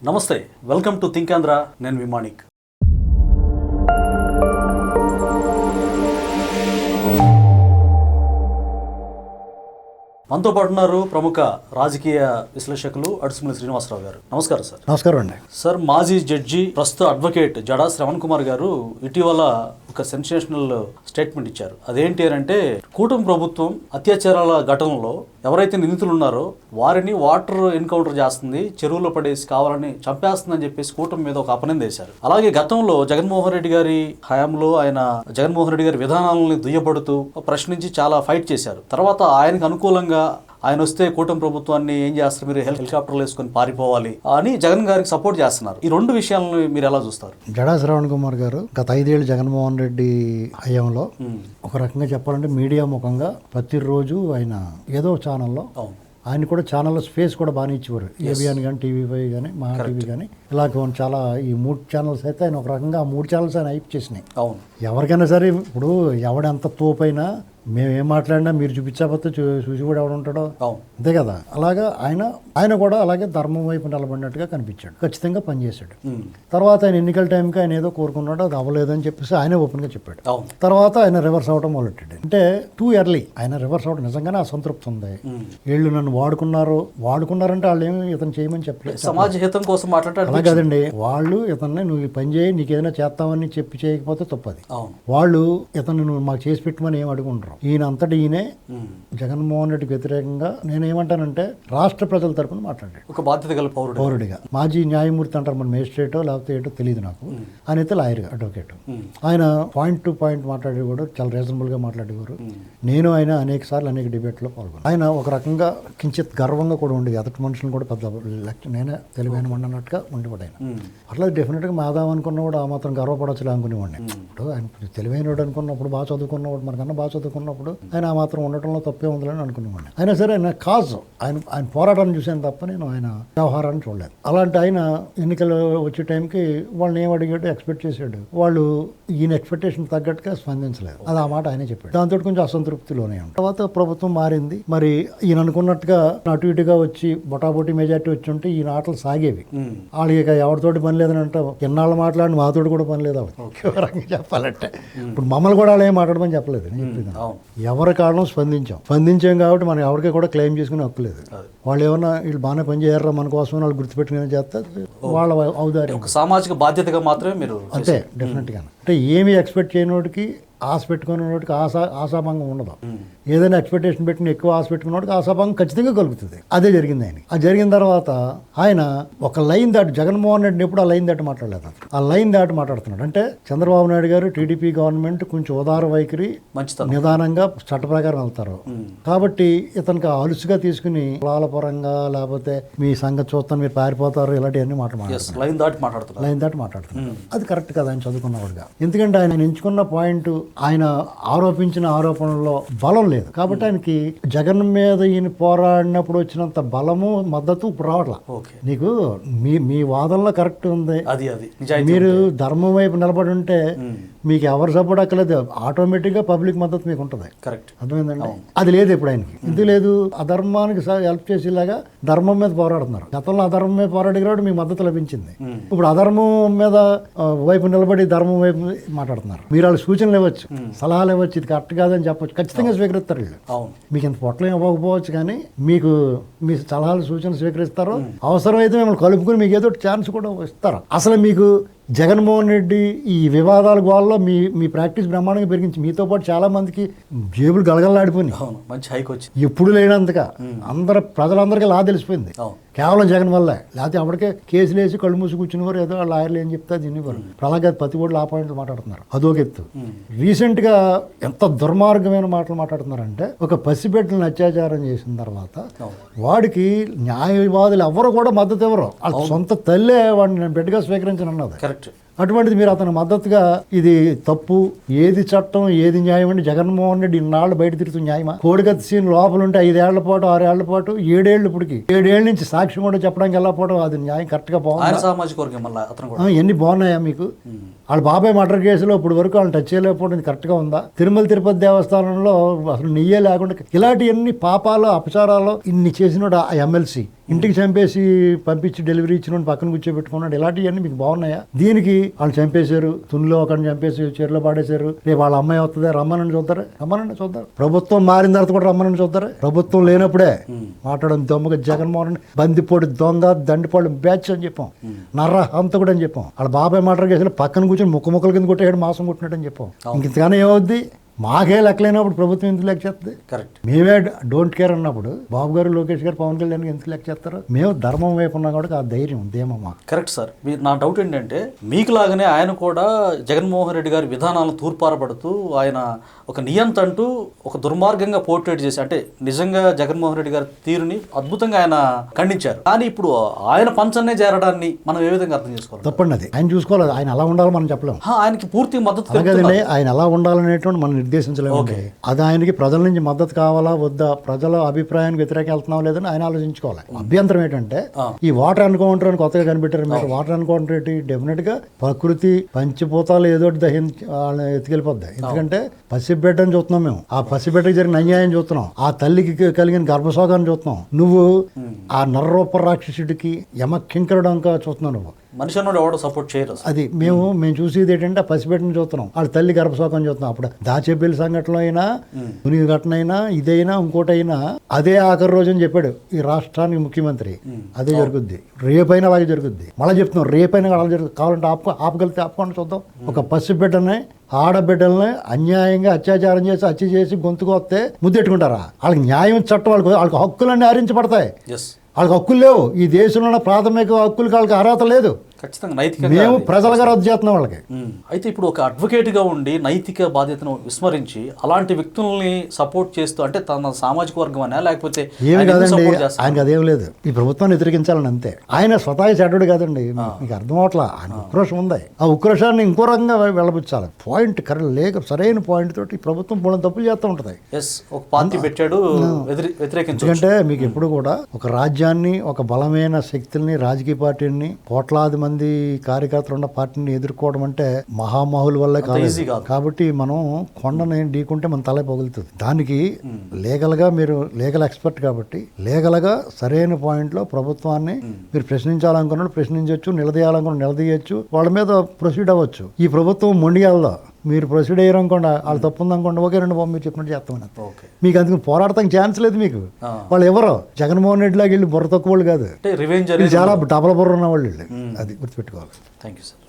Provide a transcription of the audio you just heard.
నమస్తే, welcome to think Andhra. నేను విమానిక్. మనతో పాటు ఉన్నారు ప్రముఖ రాజకీయ విశ్లేషకులు అడుసుమల్లి శ్రీనివాసరావు గారు. నమస్కారం సార్. నమస్కారం అండి. సార్, మాజీ జడ్జి ప్రస్తుత అడ్వకేట్ జడా శ్రవణ్ కుమార్ గారు ఇటీవల ఒక సెన్సేషనల్ స్టేట్మెంట్ ఇచ్చారు. అదేంటి అంటే, కూటమి ప్రభుత్వం అత్యాచారాల ఘటనలో ఎవరైతే నిందితులు ఉన్నారో వారిని వాటర్ ఎన్కౌంటర్ చేస్తుంది, చెరువులో పడేసి కావాలని చంపేస్తుందని చెప్పేసి కూటమి మీద ఒక అపనింద వేశారు. అలాగే గతంలో జగన్మోహన్ రెడ్డి గారి హయాంలో ఆయన జగన్మోహన్ రెడ్డి గారి విధానాలని దుయ్యబడుతూ ప్రశ్నించి చాలా ఫైట్ చేశారు. తర్వాత ఆయనకు అనుకూలంగా ఆయన వస్తే కూటమి ప్రభుత్వాన్ని ఏం చేస్తారు, మీరు హెలికాప్టర్లు వేసుకొని పారిపోవాలి అని జగన్ గారికి సపోర్ట్ చేస్తున్నారు. ఈ రెండు విషయాలను మీరు ఎలా చూస్తారు? జడా శ్రవణ్ కుమార్ గారు గత 5 ఏళ్ళు జగన్మోహన్ రెడ్డి హయాంలో ఒక రకంగా చెప్పాలంటే మీడియా ముఖంగా ప్రతిరోజు ఆయన ఏదో ఛానల్లో ఆయన కూడా ఛానల్లో స్పేస్ కూడా బాగానే ఇచ్చేవారు. ఏబిఎన్ కానీ, టీవీ5 కానీ, మహా టీవీ కానీ, ఇలా చాలా ఈ 3 ఛానల్స్ అయితే ఆయన ఒక రకంగా ఆ 3 ఛానల్స్ ఆయన హైప్ చేసినాయి. ఎవరికైనా సరే ఇప్పుడు ఎవడెంత తోపైనా మేము ఏం మాట్లాడినా మీరు చూపించకపోతే చూసి కూడా ఎవడు ఉంటాడో, అంతే కదా. అలాగా ఆయన కూడా అలాగే ధర్మం వైపు నిలబడినట్టుగా కనిపించాడు, ఖచ్చితంగా పనిచేశాడు. తర్వాత ఆయన ఎన్నికల టైంకి ఆయన ఏదో కోరుకున్నాడో అది అవ్వలేదని చెప్పేసి ఆయనే ఓపెన్గా చెప్పాడు. తర్వాత ఆయన రివర్స్ అవడం మొదలెట్టాడు. అంటే టూ ఎర్లీ ఆయన రివర్స్ అవడం నిజంగానే అసంతృప్తి ఉంది. వీళ్ళు నన్ను వాడుకున్నారంటే వాళ్ళు ఏమి ఇతను చేయమని చెప్పలేదు, సమాజ హితం కోసం మాట్లాడారు. అలా కదండి, వాళ్ళు ఇతన్ని నువ్వు ఈ పని చేయి, నీకు ఏదైనా చేస్తామని చెప్పి చేయకపోతే తప్పది. వాళ్ళు ఇతను నువ్వు మాకు చేసి పెట్టమని ఏం అడుగుంటారు. ఈయనే జగన్మోహన్ రెడ్డికి వ్యతిరేకంగా నేనేమంటానంటే రాష్ట్ర ప్రజల తరపున మాట్లాడాడు, ఒక బాధ్యత గల పౌరుడిగా. మాజీ న్యాయమూర్తి అంటారు, మన మేజిస్ట్రేటో లేకపోతే ఏంటో తెలియదు నాకు. ఆయన అయితే లాయర్, అడ్వకేట్. ఆయన పాయింట్ టు పాయింట్ మాట్లాడేవాడు, చాలా రీజనబుల్ గా మాట్లాడేవారు. నేను ఆయన అనేక సార్లు అనేక డిబేట్లో పాల్గొన్నాను. ఆయన ఒక రకంగా కించిత్ గర్వంగా కూడా ఉండేది, ఎదటి మనుషులను కూడా పెద్ద నేనే తెలివైన అన్నట్టుగా ఉండేవాడు ఆయన. అట్లా డెఫినెట్గా మాదాం అనుకున్నవాడు ఆ మాత్రం గర్వపడచ్చులే అనుకునేవాడిని. ఇప్పుడు ఆయన తెలివైనవాడు అనుకున్నప్పుడు, బాగా చదువుకున్నవాడు, మనకన్నా బాగా చదువుకున్నప్పుడు ఆయన ఆ మాత్రం ఉండటంలో తప్పే ఉందని అనుకునేవాడిని. అయినా సరే ఆయన కాజు ఆయన పోరాటాన్ని చూసాను తప్ప నేను ఆయన వ్యవహారాన్ని చూడలేదు. అలాంటి ఆయన ఎన్నికలు వచ్చే టైంకి వాళ్ళని ఏం అడిగాడు, ఎక్స్పెక్ట్ చేశాడు. వాళ్ళు ఈయన ఎక్స్పెక్టేషన్ తగ్గట్టుగా స్పందించలేదు. అది ఆ మాట ఆయనే చెప్పాడు. దాంతో కొంచెం అసంతృప్తిలోనే ఉంది. తర్వాత ప్రభుత్వం మారింది. మరి ఈయన అనుకున్నట్టుగా అటు ఇటుగా వచ్చి బొటాబొటి మెజార్టీ వచ్చి ఉంటే ఈయన ఆటలు సాగేవి. వాళ్ళకి ఇక ఎవరితోటి పని లేదని అంటావు, ఎన్నాళ్ళు మాట్లాడి మాతోటి కూడా పని లేదు. చెప్పాలంటే ఇప్పుడు మమ్మల్ని కూడా వాళ్ళు ఏం మాట్లాడమని చెప్పలేదు. ఎవరి కారణం స్పందించాం కాబట్టి మనం ఎవరికి కూడా క్లెయిమ్ చేసుకునే హక్కు లేదు. వాళ్ళు ఏమన్నా వీళ్ళు బాగానే పని చేయరా మన కోసం వాళ్ళు గుర్తుపెట్టుకునే చేస్తే వాళ్ళ ఔదార్యం, ఒక సామాజిక బాధ్యతగా మాత్రమే మీరు అంతే. డెఫినెట్గా అంటే ఏమీ ఎక్స్పెక్ట్ చేయనోడికి ఆశ పెట్టుకున్నోడికి ఆశాభంగం ఉండదు. ఏదైనా ఎక్స్పెక్టేషన్ పెట్టిన ఎక్కువ ఆశ పెట్టుకున్నోడికి ఆశాభంగం ఖచ్చితంగా కలుగుతుంది. అదే జరిగింది ఆయనకి. అది జరిగిన తర్వాత ఆయన ఒక లైన్ దాటి, జగన్మోహన్ రెడ్డిని ఎప్పుడు ఆ లైన్ దాటి మాట్లాడలేదు. ఆ లైన్ దాటి మాట్లాడుతున్నాడు. అంటే చంద్రబాబు నాయుడు గారు, టీడీపీ గవర్నమెంట్ కొంచెం ఉదార వైఖరి, నిదానంగా చట్ట ప్రకారం వెళ్తారు కాబట్టి ఇతనికి అలుసుగా తీసుకుని కులాలపరంగా లేకపోతే మీ సంగతి చూస్తాను మీరు పారిపోతారు ఇలాంటివన్నీ మాట్లాడుతున్నారు. లైన్ దాటి మాట్లాడుతున్నారు. అది కరెక్ట్ కదా ఆయన చదువుకున్నవాడుగా. ఎందుకంటే ఆయన ఎంచుకున్న పాయింట్, ఆయన ఆరోపించిన ఆరోపణలో బలం లేదు కాబట్టి ఆయనకి జగన్ మీద ఈయన పోరాడినప్పుడు వచ్చినంత బలము, మద్దతు ఇప్పుడు రావట్లా. నీకు మీ వాదనలో కరెక్ట్ ఉంది, మీరు ధర్మం వైపు నిలబడి ఉంటే మీకు ఎవరు సపోర్ట్ అక్కర్లేదు, ఆటోమేటిక్గా పబ్లిక్ మద్దతు మీకు ఉంటుంది. కరెక్ట్, అర్థమైందండి. అది లేదు ఇప్పుడు ఆయనకి. ఇది లేదు, అధర్మానికి హెల్ప్ చేసేలాగా ధర్మం మీద పోరాడుతున్నారు. గతంలో అధర్మం మీద పోరాడినాడు మీకు మద్దతు లభించింది. ఇప్పుడు అధర్మం మీద వైపు నిలబడి ధర్మం వైపు మాట్లాడుతున్నారు. మీరు వాళ్ళ సూచనలు ఇవ్వచ్చు, సలహాలు ఇవ్వచ్చు, ఇది కరెక్ట్ కాదని చెప్పవచ్చు, ఖచ్చితంగా స్వీకరిస్తారు వీళ్ళు. మీకు ఇంత పొట్లం ఇవ్వకపోవచ్చు కానీ మీకు మీ సలహాలు సూచనలు స్వీకరిస్తారు. అవసరమైతే మిమ్మల్ని కలుపుకుని మీకు ఏదో ఛాన్స్ కూడా ఇస్తారు. అసలు మీకు జగన్మోహన్ రెడ్డి ఈ వివాదాల గోళ్ళలో మీ ప్రాక్టీస్ బ్రహ్మాండంగా పెరిగించి మీతో పాటు చాలా మందికి జేబులు గలగలలాడిపోయినాయి. మంచి హైక్ వచ్చి ఎప్పుడు లేనంతగా ప్రజలందరికీ లా తెలిసిపోయింది కేవలం జగన్ వల్లే. లేకపోతే అప్పటికే కేసులు వేసి కళ్ళు మూసి కూర్చునేవారు, ఏదో లాయర్లు ఏం చెప్తే తినేవారు. అలాగే ప్రతి ఓట్లు ఆ పాయింట్లు మాట్లాడుతున్నారు. అదొక ఎత్తు. రీసెంట్ గా ఎంత దుర్మార్గమైన మాటలు మాట్లాడుతున్నారంటే, ఒక పసిబిడ్డలను అత్యాచారం చేసిన తర్వాత వాడికి న్యాయవాదులు ఎవరు కూడా మద్దతు ఎవరు, వాళ్ళ సొంత తల్లే వాడిని నేను బిడ్డగా స్వీకరించను అన్నది. అటువంటిది మీరు అతని మద్దతుగా ఇది తప్పు, ఏది చట్టం ఏది న్యాయం అంటే జగన్మోహన్ రెడ్డి ఇన్నాళ్ళు బయట తిరుగుతున్న న్యాయమా? కోడికత్తి సీన్ లోపల ఉంటే 5 ఏళ్ల పాటు 6 ఏళ్ల పాటు 7 ఏళ్ళు ఇప్పటికి 7 ఏళ్ళ నుంచి సాక్ష్యం కూడా చెప్పడానికి వెళ్ళకపోవడం అది న్యాయం కరెక్ట్గా ఆయన బాగుంది? సామాజిక వర్గం మళ్ళీ అతను కూడా ఎన్ని బాగున్నాయా మీకు? వాళ్ళ బాబాయ్ మర్డర్ కేసులో ఇప్పుడు వరకు వాళ్ళని టచ్ చేయలేకపోవడం కరెక్ట్గా ఉందా? తిరుపతి దేవస్థానంలో అసలు నెయ్యే లేకుండా ఇలాంటివన్నీ పాపాలు అపచారాలు ఇన్ని చేసినాడు ఆ ఎమ్మెల్సీ. ఇంటికి చంపేసి పంపించి డెలివరీ ఇచ్చిన పక్కన కూర్చోబెట్టుకున్నాడు. ఇలాంటివన్నీ మీకు బాగున్నాయా? దీనికి వాళ్ళు చంపేశారు, తునిలో ఒకరిని చంపేసి చెరులో పాడేశారు. రేపు వాళ్ళ అమ్మాయి వస్తుంది, రమ్మనని చూద్దారు, రమ్మనని చూద్దారు. ప్రభుత్వం మారిన తర్వాత కూడా రమ్మనని చూద్దారు. ప్రభుత్వం లేనప్పుడే మాట్లాడడం దొంగ జగన్మోహన్ రెడ్డి బందిపోటు దొంగ దండిపోడు బ్యాచ్ అని చెప్పాం, నర్ర హంతకుడు అని చెప్పాం. వాళ్ళ బాబాయ్ మర్డర్ కేసులో పక్కన కూర్చొని ముక్కల కింద కొట్టేడు, మాసం కొట్టినాడు అని చెప్పాం. ఇంతగానే ఏమవుద్ది? మాకే లెక్కలేనప్పుడు ప్రభుత్వం ఎందుకు లెక్క చేస్తుంది? కరెక్ట్. మేమే డోంట్ కేర్ అన్నప్పుడు బాబు గారు, లోకేష్ గారు, పవన్ కళ్యాణ్ ఎందుకు లెక్క చేస్తారు? మేము ధర్మం వైపు ఉన్నాం కాబట్టి ఆ ధైర్యం దేమమ్మా. Correct sir. మీరు నా డౌట్ ఏంటంటే మీకు లాగానే ఆయన కూడా జగన్మోహన్ రెడ్డి గారి విధానాలను తూర్పారపడుతూ ఆయన ఒక నియంత అంటూ ఒక దుర్మార్గంగా పోర్ట్రేట్ చేసి, అంటే నిజంగా జగన్మోహన్ రెడ్డి గారి తీరుని అద్భుతంగా ఆయన ఖండించారు. కానీ ఇప్పుడు ఆయన పంచన్నే చేరడాన్ని మనం ఏ విధంగా అర్థం చేసుకోవాలి? తప్పండి, అది ఆయన చూసుకోవాలి. ఆయన ఎలా ఉండాలో మనం చెప్పలేము. ఆయనకి పూర్తి మద్దతు అలాగే ఆయన ఎలా ఉండాలనేటువంటి మనం నిర్దేశించలేము. అది ఆయనకి ప్రజల నుంచి మద్దతు కావాలా వద్దా, ప్రజల అభిప్రాయానికి వ్యతిరేకంగా వెళ్తున్నాం లేదని ఆయన ఆలోచించుకోవాలి. అభ్యంతరం ఏంటంటే ఈ వాటర్ ఎన్కౌంటర్ అని కొత్తగా కనిపెట్టారు మీరు. వాటర్ ఎన్కౌంటర్ ఏంటి? డెఫినెట్ గా ప్రకృతి పంచిపోతాలు ఏదో వాళ్ళని ఎత్తుకెళ్ళిపోద్ది. ఎందుకంటే పసిబిడ్డని చూస్తున్నాం మేము, ఆ పసిబిడ్డకి జరిగిన అన్యాయం చూస్తున్నాం, ఆ తల్లికి కలిగిన గర్భశోకాన్ని చూస్తున్నాం. నువ్వు ఆ నర్రూప రాక్షసుడికి యమకింకరుడు అంకా చూస్తున్నావు. నువ్వు మనిషి అన్నాడు ఎవడో సపోర్ట్ చేయరు. అది మేము చూసేది ఏంటంటే ఆ పసిబిడ్డని చూస్తున్నాం, వాళ్ళ తల్లి గర్భశోకం చూస్తున్నాం. అప్పుడు దాచేపల్లి సంఘటనలో అయినా, మునిగి ఘటన అయినా, ఇదైనా ఇంకోటైనా అదే ఆఖరి రోజు అని చెప్పాడు ఈ రాష్ట్రానికి ముఖ్యమంత్రి. అదే జరుగుద్ది, రేపైనా అలాగే జరుగుద్ది. మళ్ళీ చెప్తున్నాం, రేపైనా అలా జరుగుతుంది. కావాలంటే ఆపగలితే ఆపుకోండి చూద్దాం. ఒక పసిబిడ్డని, ఆడబిడ్డల్ని అన్యాయంగా అత్యాచారం చేసి హత్య చేసి గొంతుకు వస్తే ముద్దెట్టుకుంటారా? వాళ్ళకి న్యాయం చట్టం వాళ్ళకి హక్కులన్నీ హరించబడతాయి. వాళ్ళకి హక్కులు లేవు. ఈ దేశంలో ఉన్న ప్రాథమిక హక్కులకి వాళ్ళకి అర్హత లేదు. ఖచ్చితంగా నైతిక మేము ప్రజలుగా రద్దు చేస్తున్నాం వాళ్ళకి. అయితే ఇప్పుడు ఒక అడ్వకేట్గా ఉండి నైతిక బాధ్యతను విస్మరించి అలాంటి వ్యక్తుల్ని సపోర్ట్ చేస్తూ, అంటే తన సామాజిక వర్గం అనే లేకపోతే ఏమి కాదండి, ఆయనకి అదేం లేదు. ఈ ప్రభుత్వాన్ని వ్యతిరేకించాలని అంతే. ఆయన స్వతహా చెడ్డడు కాదండి, మీకు అర్థం అవట్లా. ఆయన ఉక్రోషం ఉంది, ఆ ఉక్రోషాన్ని ఇంకో రకంగా వెళ్ళబుచ్చాలి. పాయింట్ కరెక్ట్ లేక సరైన పాయింట్ తోటి ప్రభుత్వం మూడు తప్పులు చేస్తూ ఉంటుంది. ఒక పార్టీ పెట్టాడు వ్యతిరేకించు. ఎందుకంటే మీకు ఎప్పుడు కూడా ఒక రాజ్యాన్ని, ఒక బలమైన శక్తుల్ని, రాజకీయ పార్టీని, కోట్లాది మంది కార్యకర్తలు ఉన్న పార్టీని ఎదుర్కోవడం అంటే మహామహుల వల్లే కాదు. కాబట్టి మనం కొండని ఢీకుంటే మన తల పగులుతుంది. దానికి లీగల్ గా మీరు లీగల్ ఎక్స్పర్ట్ కాబట్టి లీగల్ గా సరైన పాయింట్ లో ప్రభుత్వాన్ని మీరు ప్రశ్నించాలనుకున్నాడు ప్రశ్నించవచ్చు, నిలదీయాలనుకున్న నిలదీయచ్చు, వాళ్ళ మీద ప్రొసీడ్ అవ్వచ్చు. ఈ ప్రభుత్వం మొండిగలదో మీరు ప్రొసీడ్ అయ్యారనుకోండి, వాళ్ళు తప్పు ఉందనుకోండి, ఓకే రండి బాబు మీరు చెప్పినట్టు చేస్తామని. మీకు అందుకు పోరాడతానికి ఛాన్స్ లేదు. మీకు వాళ్ళు ఎవరో జగన్మోహన్ రెడ్డి లాగా వెళ్ళి బుర్ర తక్కువ వాళ్ళు కాదు, చాలా డబల్ బుర్ర ఉన్న వాళ్ళు. అది గుర్తుపెట్టుకోవాలి. Thank you sir.